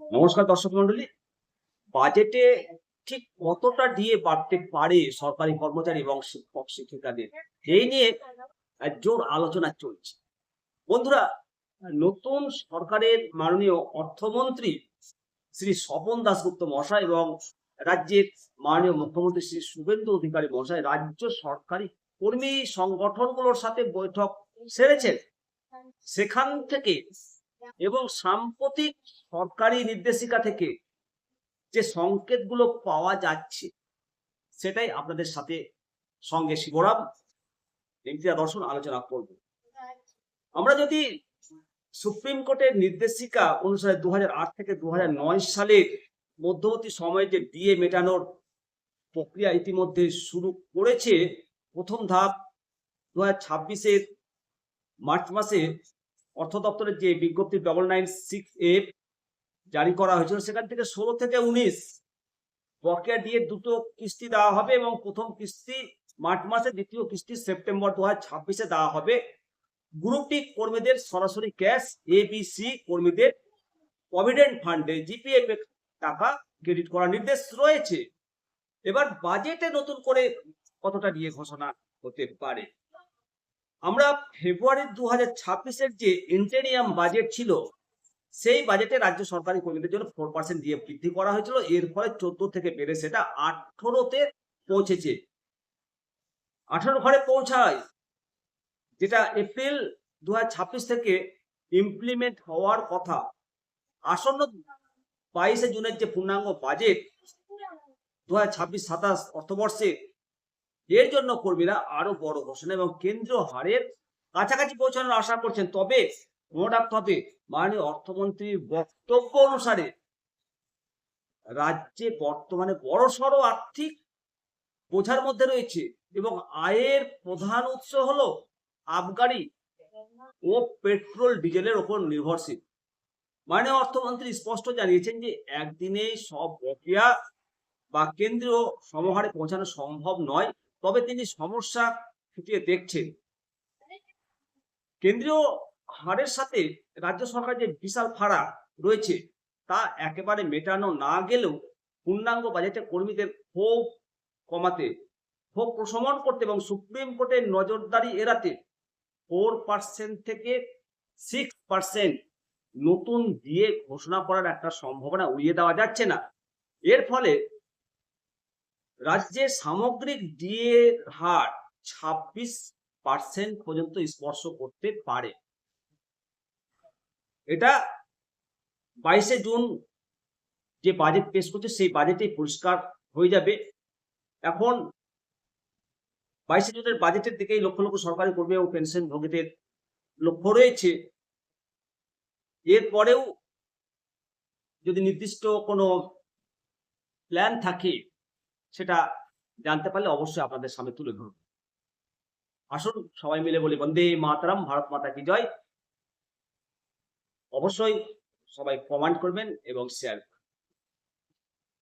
নমস্কার দর্শক মন্ডলী। বাজেটে ঠিক কতটা দিয়ে বাড়তে পারে সরকারি কর্মচারী এবং শিক্ষক শিক্ষিকাদের, এই নিয়ে জোর আলোচনা চলছে। বন্ধুরা, নতুন সরকারের মাননীয় অর্থমন্ত্রী শ্রী স্বপন দাশগুপ্ত মহাশয় এবং রাজ্যের মাননীয় মুখ্যমন্ত্রী শ্রী শুভেন্দু অধিকারী মহাশয় রাজ্য সরকারি কর্মী সংগঠনগুলোর সাথে বৈঠক সেরেছেন। সেখান থেকে এবং সাম্প্রতিক সরকারি নির্দেশিকা থেকে যে সংকেতগুলো পাওয়া যাচ্ছে সেটাই আপনাদের সাথে সঙ্গে শিবরাম ইমতিয়াজ দর্শন আলোচনা করব। আমরা যদি সুপ্রিম কোর্টের নির্দেশিকা অনুসারে 2008 থেকে 2009 সালের মধ্যবর্তী সময়ে যে ডিএ মেটানোর প্রক্রিয়া ইতিমধ্যে শুরু করেছে, প্রথম ধাপ 2026-এর মার্চ মাসে অর্থ দপ্তরের যে বিজ্ঞপ্তি 9996F জারি করা হয়েছিল, সেখান থেকে 16 থেকে 19 বকেয়া দিয়ে দুটো কিস্তি দেওয়া হবে এবং প্রথম কিস্তি মার্চ মাসে, দ্বিতীয় কিস্তি সেপ্টেম্বর 2026-এ দেওয়া হবে। গ্রুপ ডি কর্মীদের সরাসরি ক্যাশ, এবিসি কর্মীদের প্রভিডেন্ট ফান্ডে জিপিএফ এর টাকা ক্রেডিট করার নির্দেশ রয়েছে। এবার বাজেটে নতুন করে কতটা নিয়ে ঘোষণা হতে পারে। আমরা ফেব্রুয়ারি 2026-এর যে ইন্টেরিয়াম বাজেট ছিল, সেই বাজেটে রাজ্য সরকারি কর্মীদের জন্য 4% দিয়ে বৃদ্ধি করা হয়েছিল। এর ফলে 14 থেকে বেড়ে সেটা 18-তে পৌঁছেছে। 18 ঘরে পৌঁছায়, যেটা এপ্রিল 2026 থেকে ইমপ্লিমেন্ট হওয়ার কথা। আসন্ন 22শে জুনের যে পূর্ণাঙ্গ বাজেট 2026-27 অর্থবর্ষে, এর জন্য কর্মীরা আরো বড় ঘোষণা এবং কেন্দ্রীয় হারের কাছাকাছি পৌঁছানোর আশা করছেন। তবে মনে রাখতে হবে, মাননীয় অর্থমন্ত্রীর বক্তব্য অনুসারে রাজ্যে বর্তমানে বড়সড় আর্থিক বোঝার মধ্যে রয়েছে এবং আয়ের প্রধান উৎস হলো আবগারি ও পেট্রোল ডিজেলের উপর নির্ভরশীল। মাননীয় অর্থমন্ত্রী স্পষ্ট জানিয়েছেন যে একদিনে সব বকেয়া বা কেন্দ্রীয় সমহারে পৌঁছানো সম্ভব নয়, তবে তিনি সমস্যা খুঁটিয়ে দেখছেন। কেন্দ্রীয় হারের সাথে রাজ্য সরকার যে বিশাল ফারাক রয়েছে তা একেবারে মেটানো না গেলেও পূর্ণাঙ্গ বাজেটে কর্মীদের ক্ষোভ কমাতে, ক্ষোভ প্রশমন করতে এবং সুপ্রিম কোর্টের নজরদারি এড়াতে 4% থেকে 6% নতুন দিয়ে ঘোষণা করার একটা সম্ভাবনা উড়িয়ে দেওয়া যাচ্ছে না। এর ফলে রাজ্যের সামগ্রিক ডিএ হার 26% পর্যন্ত স্পর্শ করতে পারে। এটা 22শে জুন যে বাজেট পেশ করছে সেই বাজেটে পরিষ্কার হয়ে যাবে। এখন 22শে জুনের বাজেটের দিকেই লক্ষ লক্ষ সরকারি কর্মী এবং পেনশন ভোগীদের লক্ষ্য রয়েছে। এরপরেও যদি নির্দিষ্ট কোনো প্ল্যান থাকে, সেটা জানতে পারলে অবশ্যই আপনাদের সামনে তুলে ধরব। আসুন সবাই মিলে বলি বন্দে মাতরম, ভারত মাতা কি জয়। অবশ্যই সবাই কমেন্ট করবেন এবং শেয়ার